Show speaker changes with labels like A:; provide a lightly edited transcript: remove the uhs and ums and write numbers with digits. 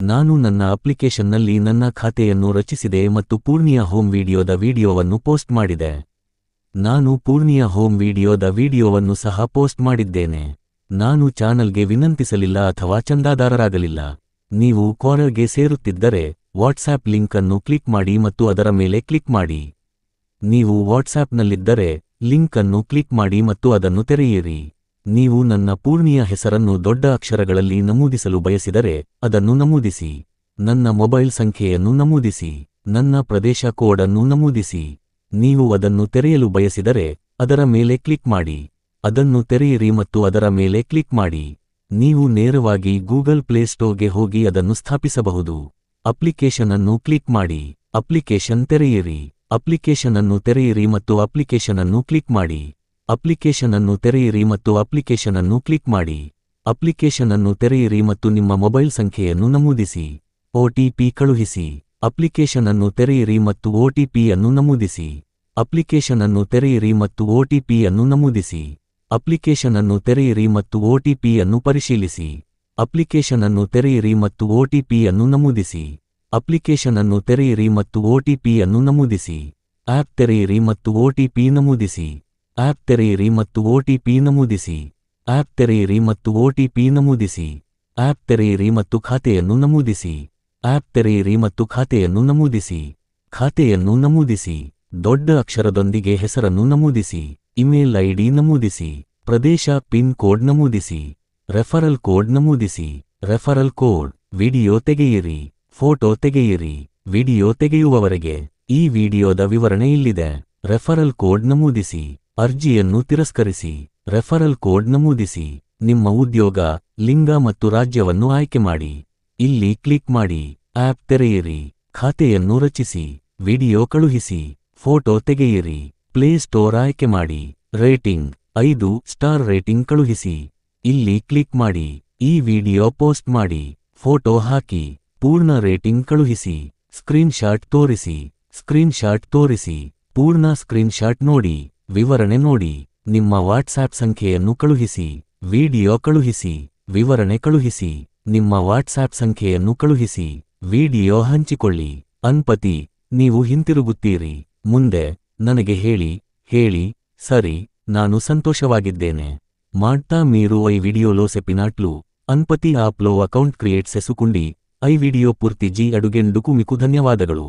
A: ನಾನು ನನ್ನ ಅಪ್ಲಿಕೇಶನ್ನಲ್ಲಿ ನನ್ನ ಖಾತೆಯನ್ನು ರಚಿಸಿದೆ ಮತ್ತು ಪೂರ್ಣಿಯಾ ಹೋಮ್ ವಿಡಿಯೋದ ವಿಡಿಯೋವನ್ನು ಪೋಸ್ಟ್ ಮಾಡಿದೆ. ನಾನು ಪೂರ್ಣಿಯಾ ಹೋಮ್ ವಿಡಿಯೋದ ವಿಡಿಯೋವನ್ನು ಸಹ ಪೋಸ್ಟ್ ಮಾಡಿದ್ದೇನೆ. ನಾನು ಚಾನಲ್ಗೆ ವಿನಂತಿಸಲಿಲ್ಲ ಅಥವಾ ಚಂದಾದಾರರಾಗಲಿಲ್ಲ. ನೀವು ಕ್ವಾರಲ್ಗೆ ಸೇರುತ್ತಿದ್ದರೆ ವಾಟ್ಸ್ಆಪ್ ಲಿಂಕ್ ಅನ್ನು ಕ್ಲಿಕ್ ಮಾಡಿ ಮತ್ತು ಅದರ ಮೇಲೆ ಕ್ಲಿಕ್ ಮಾಡಿ. ನೀವು ವಾಟ್ಸ್ಆಪ್ನಲ್ಲಿದ್ದರೆ ಲಿಂಕ್ ಅನ್ನು ಕ್ಲಿಕ್ ಮಾಡಿ ಮತ್ತು ಅದನ್ನು ತೆರೆಯಿರಿ. ನೀವು ನನ್ನ ಪೂರ್ಣಿಯಾ ಹೆಸರನ್ನು ದೊಡ್ಡ ಅಕ್ಷರಗಳಲ್ಲಿ ನಮೂದಿಸಲು ಬಯಸಿದರೆ ಅದನ್ನು ನಮೂದಿಸಿ. ನನ್ನ ಮೊಬೈಲ್ ಸಂಖ್ಯೆಯನ್ನು ನಮೂದಿಸಿ. ನನ್ನ ಪ್ರದೇಶ ಕೋಡ್ ಅನ್ನು ನಮೂದಿಸಿ. ನೀವು ಅದನ್ನು ತೆರೆಯಲು ಬಯಸಿದರೆ ಅದರ ಮೇಲೆ ಕ್ಲಿಕ್ ಮಾಡಿ. ಅದನ್ನು ತೆರೆಯಿರಿ ಮತ್ತು ಅದರ ಮೇಲೆ ಕ್ಲಿಕ್ ಮಾಡಿ. ನೀವು ನೇರವಾಗಿ ಗೂಗಲ್ ಪ್ಲೇಸ್ಟೋರ್ಗೆ ಹೋಗಿ ಅದನ್ನು ಸ್ಥಾಪಿಸಬಹುದು. ಅಪ್ಲಿಕೇಶನ್ ಅನ್ನು ಕ್ಲಿಕ್ ಮಾಡಿ. ಅಪ್ಲಿಕೇಶನ್ ತೆರೆಯಿರಿ. ಅಪ್ಲಿಕೇಶನ್ ಅನ್ನು ತೆರೆಯಿರಿ ಮತ್ತು ಅಪ್ಲಿಕೇಶನ್ ಅನ್ನು ಕ್ಲಿಕ್ ಮಾಡಿ. ಅಪ್ಲಿಕೇಶನ್ ಅನ್ನು ತೆರೆಯಿರಿ ಮತ್ತು ಅಪ್ಲಿಕೇಶನ್ ಅನ್ನು ಕ್ಲಿಕ್ ಮಾಡಿ. ಅಪ್ಲಿಕೇಶನ್ ಅನ್ನು ತೆರೆಯಿರಿ ಮತ್ತು ನಿಮ್ಮ ಮೊಬೈಲ್ ಸಂಖ್ಯೆಯನ್ನು ನಮೂದಿಸಿ. ಒಟಿಪಿ ಕಳುಹಿಸಿ. ಅಪ್ಲಿಕೇಶನ್ ಅನ್ನು ತೆರೆಯಿರಿ ಮತ್ತು ಒಟಿಪಿ ಅನ್ನು ನಮೂದಿಸಿ. ಅಪ್ಲಿಕೇಶನ್ ಅನ್ನು ತೆರೆಯಿರಿ ಮತ್ತು ಒಟಿಪಿ ಅನ್ನು ನಮೂದಿಸಿ. ಅಪ್ಲಿಕೇಶನ್ ಅನ್ನು ತೆರೆಯಿರಿ ಮತ್ತು ಒಟಿಪಿ ಅನ್ನು ಪರಿಶೀಲಿಸಿ. ಅಪ್ಲಿಕೇಶನ್ ಅನ್ನು ತೆರೆಯಿರಿ ಮತ್ತು ಒಟಿಪಿ ಅನ್ನು ನಮೂದಿಸಿ. ಅಪ್ಲಿಕೇಶನ್ ಅನ್ನು ತೆರೆಯಿರಿ ಮತ್ತು ಒಟಿಪಿ ಅನ್ನು ನಮೂದಿಸಿ. ಆಪ್ ತೆರೆಯಿರಿ ಮತ್ತು ಒಟಿಪಿ ನಮೂದಿಸಿ. ಆಪ್ ತೆರೆಯಿರಿ ಮತ್ತು ಒಟಿಪಿ ನಮೂದಿಸಿ. ಆಪ್ ತೆರೆಯಿರಿ ಮತ್ತು ಒಟಿಪಿ ನಮೂದಿಸಿ. ಆಪ್ ತೆರೆಯಿರಿ ಮತ್ತು ಖಾತೆಯನ್ನು ನಮೂದಿಸಿ. ಆಪ್ ತೆರೆಯಿರಿ ಮತ್ತು ಖಾತೆಯನ್ನು ನಮೂದಿಸಿ. ಖಾತೆಯನ್ನು ನಮೂದಿಸಿ. ದೊಡ್ಡ ಅಕ್ಷರದೊಂದಿಗೆ ಹೆಸರನ್ನು ನಮೂದಿಸಿ. ಇಮೇಲ್ ಐಡಿ ನಮೂದಿಸಿ. ಪ್ರದೇಶ ಪಿನ್ ಕೋಡ್ ನಮೂದಿಸಿ. ರೆಫರಲ್ ಕೋಡ್ ನಮೂದಿಸಿ. Referral code. ವಿಡಿಯೋ ತೆಗೆಯಿರಿ. ಫೋಟೋ ತೆಗೆಯಿರಿ. ವಿಡಿಯೋ ತೆಗೆಯುವವರೆಗೆ ಈ ವಿಡಿಯೋದ ವಿವರಣೆ ಇಲ್ಲಿದೆ. ರೆಫರಲ್ ಕೋಡ್ ನಮೂದಿಸಿ. ಅರ್ಜಿಯನ್ನು ತಿರಸ್ಕರಿಸಿ. ರೆಫರಲ್ ಕೋಡ್ ನಮೂದಿಸಿ. ನಿಮ್ಮ ಉದ್ಯೋಗ, ಲಿಂಗ ಮತ್ತು ರಾಜ್ಯವನ್ನು ಆಯ್ಕೆ ಮಾಡಿ. ಇಲ್ಲಿ ಕ್ಲಿಕ್ ಮಾಡಿ. ಆಪ್ ತೆರೆಯಿರಿ. ಖಾತೆಯನ್ನು ರಚಿಸಿ. ವಿಡಿಯೋ ಕಳುಹಿಸಿ. ಫೋಟೋ ತೆಗೆಯಿರಿ. ಪ್ಲೇ ಸ್ಟೋರ್ ಆಯ್ಕೆ ಮಾಡಿ. ರೇಟಿಂಗ್ 5 ಸ್ಟಾರ್ ರೇಟಿಂಗ್ ಕಳುಹಿಸಿ. ಇಲ್ಲಿ ಕ್ಲಿಕ್ ಮಾಡಿ. ಈ ವಿಡಿಯೋ ಪೋಸ್ಟ್ ಮಾಡಿ. ಫೋಟೋ ಹಾಕಿ. ಪೂರ್ಣ ರೇಟಿಂಗ್ ಕಳುಹಿಸಿ. ಸ್ಕ್ರೀನ್ ಶಾಟ್ ತೋರಿಸಿ. ಸ್ಕ್ರೀನ್ ಶಾಟ್ ತೋರಿಸಿ. ಪೂರ್ಣ ಸ್ಕ್ರೀನ್ ಶಾಟ್ ನೋಡಿ. ವಿವರಣೆ ನೋಡಿ. ನಿಮ್ಮ ವಾಟ್ಸ್ಆಪ್ ಸಂಖ್ಯೆಯನ್ನು ಕಳುಹಿಸಿ. ವಿಡಿಯೋ ಕಳುಹಿಸಿ. ವಿವರಣೆ ಕಳುಹಿಸಿ. ನಿಮ್ಮ ವಾಟ್ಸ್ಆಪ್ ಸಂಖ್ಯೆಯನ್ನು ಕಳುಹಿಸಿ. ವಿಡಿಯೋ ಹಂಚಿಕೊಳ್ಳಿ. ಅನ್ಪತಿ, ನೀವು ಹಿಂತಿರುಗುತ್ತೀರಿ. ಮುಂದೆ ನನಗೆ ಹೇಳಿ ಸರಿ, ನಾನು సంతోషವಾಗಿದ್ದೇನೆ. ಮಾಡ್ತಾ మీరు ఈ వీడియోలో చెప్పినట్లు అన్పతి యాప్లో అకౌంట్ క్రియేట్ చేసుకుండి ఈ వీడియో పూర్తి అడుగేందుకు మీకు ధన్యవాదಗಳು.